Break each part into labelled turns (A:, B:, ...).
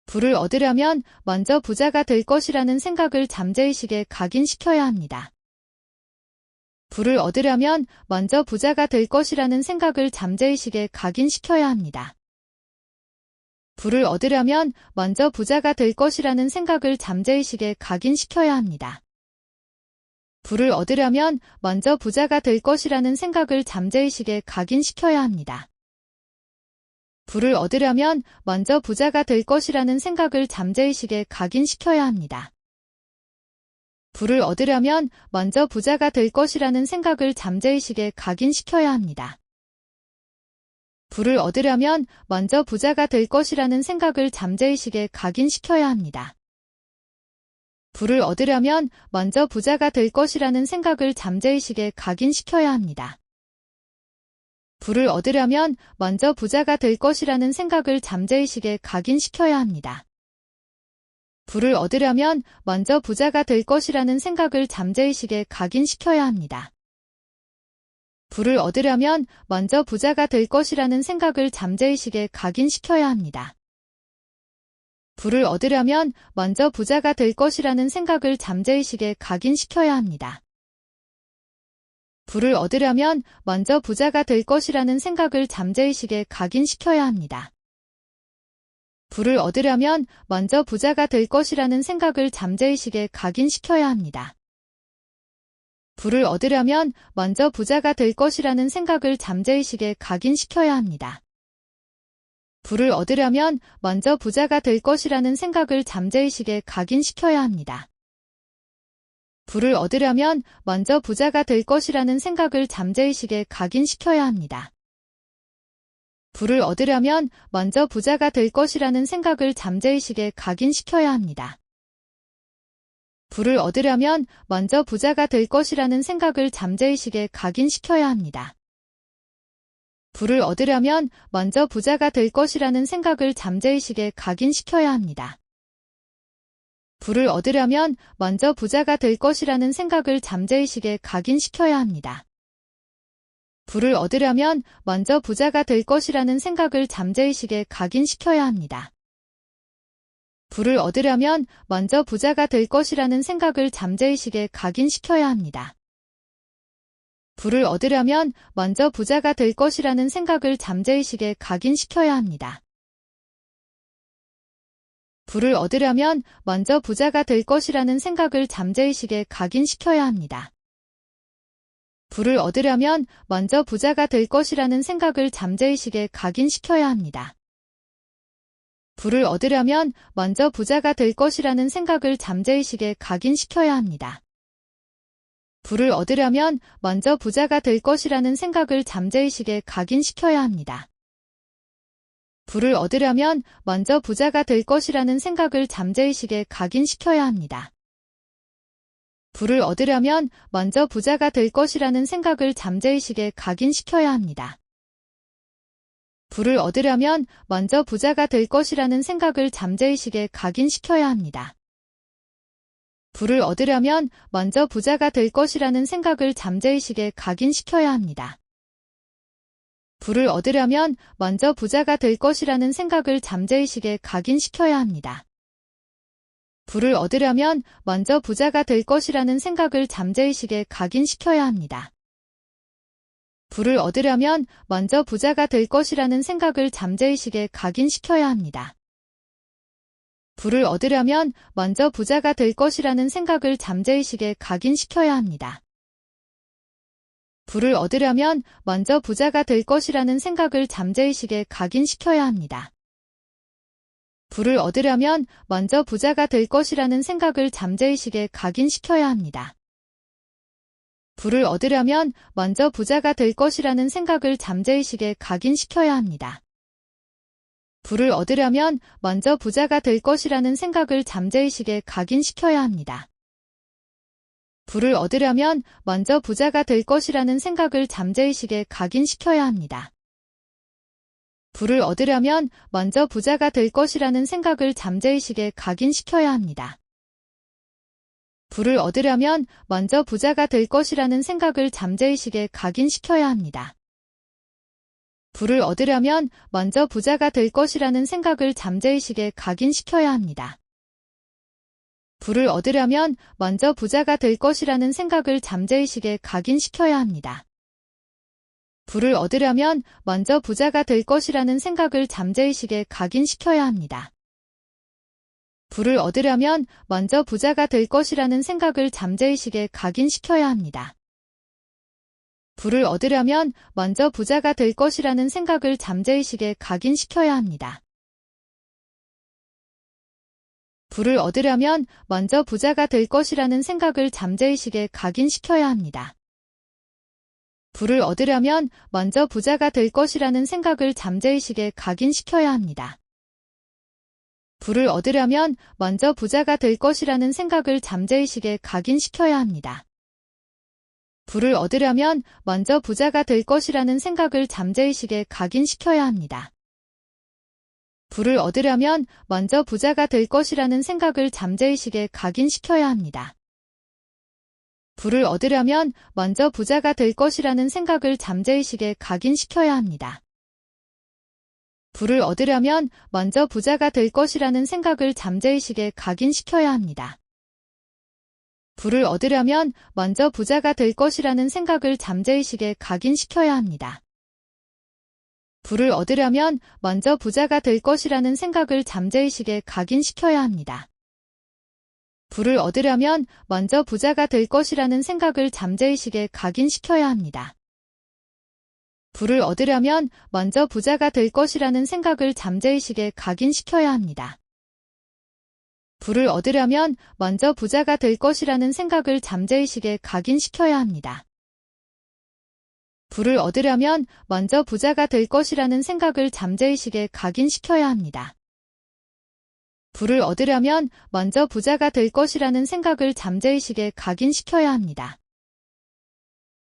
A: 부를 얻으려면 먼저 부자가 될 것이라는 생각을 잠재의식에 각인시켜야 합니다. 부를 얻으려면 먼저 부자가 될 것이라는 생각을 잠재의식에 각인시켜야 합니다. 부를 얻으려면 먼저 부자가 될 것이라는 생각을 잠재의식에 각인시켜야 합니다. 부를 얻으려면 먼저 부자가 될 것이라는 생각을 잠재의식에 각인시켜야 합니다. 부를 얻으려면 먼저 부자가 될 것이라는 생각을 잠재의식에 각인시켜야 합니다. 부를 얻으려면 먼저 부자가 될 것이라는 생각을 잠재의식에 각인시켜야 합니다. 부를 얻으려면 먼저 부자가 될 것이라는 생각을 잠재의식에 각인시켜야 합니다. 부를 얻으려면 먼저 부자가 될 것이라는 생각을 잠재의식에 각인시켜야 합니다. 부를 얻으려면 먼저 부자가 될 것이라는 생각을 잠재의식에 각인시켜야 합니다. 부를 얻으려면 먼저 부자가 될 것이라는 생각을 잠재의식에 각인시켜야 합니다. 부를 얻으려면 먼저 부자가 될 것이라는 생각을 잠재의식에 각인시켜야 합니다. 부를 얻으려면 먼저 부자가 될 것이라는 생각을 잠재의식에 각인시켜야 합니다. 부를 얻으려면 먼저 부자가 될 것이라는 생각을 잠재의식에 각인시켜야 합니다. 부를 얻으려면 먼저 부자가 될 것이라는 생각을 잠재의식에 각인시켜야 합니다. 부를 얻으려면 먼저 부자가 될 것이라는 생각을 잠재의식에 각인시켜야 합니다. 부를 얻으려면 먼저 부자가 될 것이라는 생각을 잠재의식에 각인시켜야 합니다. 부를 얻으려면 먼저 부자가 될 것이라는 생각을 잠재의식에 각인시켜야 합니다. 부를 얻으려면 먼저 부자가 될 것이라는 생각을 잠재의식에 각인시켜야 합니다. 부를 얻으려면 먼저 부자가 될 것이라는 생각을 잠재의식에 각인시켜야 합니다. 부를 얻으려면 먼저 부자가 될 것이라는 생각을 잠재의식에 각인시켜야 합니다. 부를 얻으려면 먼저 부자가 될 것이라는 생각을 잠재의식에 각인시켜야 합니다. 부를 얻으려면 먼저 부자가 될 것이라는 생각을 잠재의식에 각인시켜야 합니다. 부를 얻으려면 먼저 부자가 될 것이라는 생각을 잠재의식에 각인시켜야 합니다. 부를 얻으려면 먼저 부자가 될 것이라는 생각을 잠재의식에 각인시켜야 합니다. 부를 얻으려면 먼저 부자가 될 것이라는 생각을 잠재의식에 각인시켜야 합니다. 부를 얻으려면 먼저 부자가 될 것이라는 생각을 잠재의식에 각인시켜야 합니다. 부를 얻으려면 먼저 부자가 될 것이라는 생각을 잠재의식에 각인시켜야 합니다. 부를 얻으려면 먼저 부자가 될 것이라는 생각을 잠재의식에 각인시켜야 합니다. 부를 얻으려면 먼저 부자가 될 것이라는 생각을 잠재의식에 각인시켜야 합니다. 부를 얻으려면 먼저 부자가 될 것이라는 생각을 잠재의식에 각인시켜야 합니다. 부를 얻으려면 먼저 부자가 될 것이라는 생각을 잠재의식에 각인시켜야 합니다. 부를 얻으려면 먼저 부자가 될 것이라는 생각을 잠재의식에 각인시켜야 합니다. 부를 얻으려면 먼저 부자가 될 것이라는 생각을 잠재의식에 각인시켜야 합니다. 부를 얻으려면 먼저 부자가 될 것이라는 생각을 잠재의식에 각인시켜야 합니다. 부를 얻으려면 먼저 부자가 될 것이라는 생각을 잠재의식에 각인시켜야 합니다. 부를 얻으려면 먼저 부자가 될 것이라는 생각을 잠재의식에 각인시켜야 합니다. 부를 얻으려면 먼저 부자가 될 것이라는 생각을 잠재의식에 각인시켜야 합니다. 부를 얻으려면 먼저 부자가 될 것이라는 생각을 잠재의식에 각인시켜야 합니다. 부를 얻으려면 먼저 부자가 될 것이라는 생각을 잠재의식에 각인시켜야 합니다. 부를 얻으려면 먼저 부자가 될 것이라는 생각을 잠재의식에 각인시켜야 합니다. 부를 얻으려면 먼저 부자가 될 것이라는 생각을 잠재의식에 각인시켜야 합니다. 부를 얻으려면 먼저 부자가 될 것이라는 생각을 잠재의식에 각인시켜야 합니다. 부를 얻으려면 먼저 부자가 될 것이라는 생각을 잠재의식에 각인시켜야 합니다. 부를 얻으려면 먼저 부자가 될 것이라는 생각을 잠재의식에 각인시켜야 합니다. 부를 얻으려면 먼저 부자가 될 것이라는 생각을 잠재의식에 각인시켜야 합니다. 부를 얻으려면 먼저 부자가 될 것이라는 생각을 잠재의식에 각인시켜야 합니다. 부를 얻으려면 먼저 부자가 될 것이라는 생각을 잠재의식에 각인시켜야 합니다. 부를 얻으려면 먼저 부자가 될 것이라는 생각을 잠재의식에 각인시켜야 합니다. 부를 얻으려면 먼저 부자가 될 것이라는 생각을 잠재의식에 각인시켜야 합니다. 부를 얻으려면 먼저 부자가 될 것이라는 생각을 잠재의식에 각인시켜야 합니다. 부를 얻으려면 먼저 부자가 될 것이라는 생각을 잠재의식에 각인시켜야 합니다. 부를 얻으려면 먼저 부자가 될 것이라는 생각을 잠재의식에 각인시켜야 합니다. 부를 얻으려면 먼저 부자가 될 것이라는 생각을 잠재의식에 각인시켜야 합니다. 부를 얻으려면 먼저 부자가 될 것이라는 생각을 잠재의식에 각인시켜야 합니다. 부를 얻으려면 먼저 부자가 될 것이라는 생각을 잠재의식에 각인시켜야 합니다. 부를 얻으려면 먼저 부자가 될 것이라는 생각을 잠재의식에 각인시켜야 합니다. 부를 얻으려면 먼저 부자가 될 것이라는 생각을 잠재의식에 각인시켜야 합니다. 부를 얻으려면 먼저 부자가 될 것이라는 생각을 잠재의식에 각인시켜야 합니다. 부를 얻으려면 먼저 부자가 될 것이라는 생각을 잠재의식에 각인시켜야 합니다. 부를 얻으려면 먼저 부자가 될 것이라는 생각을 잠재의식에 각인시켜야 합니다. 부를 얻으려면 먼저 부자가 될 것이라는 생각을 잠재의식에 각인시켜야 합니다. 부를 얻으려면 먼저 부자가 될 것이라는 생각을 잠재의식에 각인시켜야 합니다.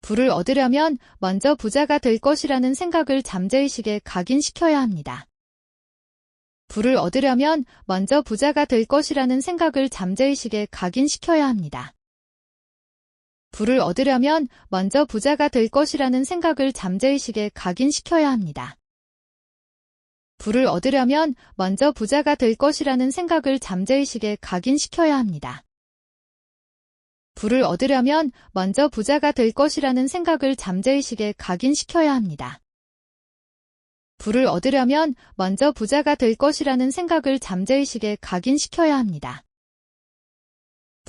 A: 부를 얻으려면 먼저 부자가 될 것이라는 생각을 잠재의식에 각인시켜야 합니다. 부를 얻으려면 먼저 부자가 될 것이라는 생각을 잠재의식에 각인시켜야 합니다. 부를 얻으려면 먼저 부자가 될 것이라는 생각을 잠재의식에 각인시켜야 합니다. 부를 얻으려면 먼저 부자가 될 것이라는 생각을 잠재의식에 각인시켜야 합니다. 부를 얻으려면 먼저 부자가 될 것이라는 생각을 잠재의식에 각인시켜야 합니다. 부를 얻으려면 먼저 부자가 될 것이라는 생각을 잠재의식에 각인시켜야 합니다.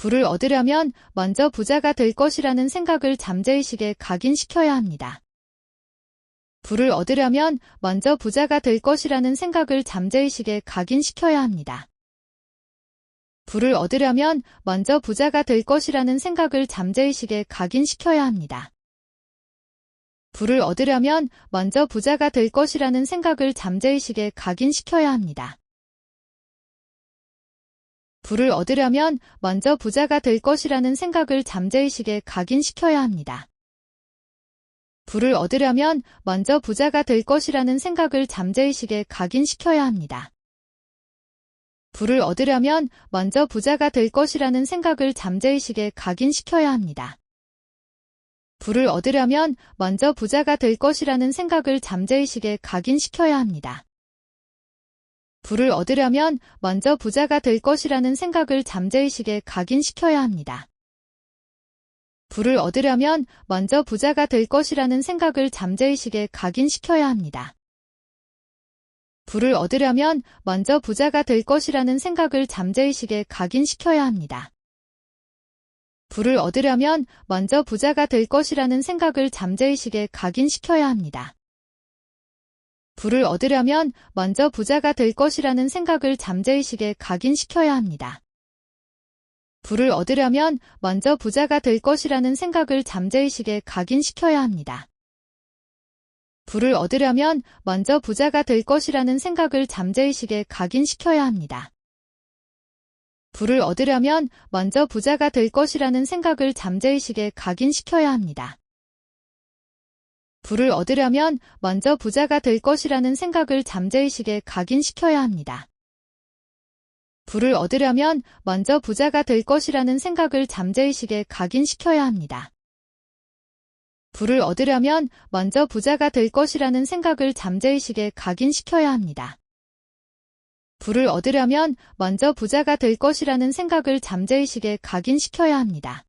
A: 부를 얻으려면 먼저 부자가 될 것이라는 생각을 잠재의식에 각인시켜야 합니다. 부를 얻으려면 먼저 부자가 될 것이라는 생각을 잠재의식에 각인시켜야 합니다. 부를 얻으려면 먼저 부자가 될 것이라는 생각을 잠재의식에 각인시켜야 합니다. 부를 얻으려면 먼저 부자가 될 것이라는 생각을 잠재의식에 각인시켜야 합니다. 부를 얻으려면 먼저 부자가 될 것이라는 생각을 잠재의식에 각인시켜야 합니다. 부를 얻으려면 먼저 부자가 될 것이라는 생각을 잠재의식에 각인시켜야 합니다. 부를 얻으려면 먼저 부자가 될 것이라는 생각을 잠재의식에 각인시켜야 합니다. 부를 얻으려면 먼저 부자가 될 것이라는 생각을 잠재의식에 각인시켜야 합니다. 부를 얻으려면 먼저 부자가 될 것이라는 생각을 잠재의식에 각인시켜야 합니다. 부를 얻으려면 먼저 부자가 될 것이라는 생각을 잠재의식에 각인시켜야 합니다. 부를 얻으려면 먼저 부자가 될 것이라는 생각을 잠재의식에 각인시켜야 합니다. 부를 얻으려면 먼저 부자가 될 것이라는 생각을 잠재의식에 각인시켜야 합니다. 부를 얻으려면 먼저 부자가 될 것이라는 생각을 잠재의식에 각인시켜야 합니다. 부를 얻으려면 먼저 부자가 될 것이라는 생각을 잠재의식에 각인시켜야 합니다. 부를 얻으려면 먼저 부자가 될 것이라는 생각을 잠재의식에 각인시켜야 합니다. 부를 얻으려면 먼저 부자가 될 것이라는 생각을 잠재의식에 각인시켜야 합니다. 부를 얻으려면 먼저 부자가 될 것이라는 생각을 잠재의식에 각인시켜야 합니다. 부를 얻으려면 먼저 부자가 될 것이라는 생각을 잠재의식에 각인시켜야 합니다. 부를 얻으려면 먼저 부자가 될 것이라는 생각을 잠재의식에 각인시켜야 합니다. 부를 얻으려면 먼저 부자가 될 것이라는 생각을 잠재의식에 각인시켜야 합니다.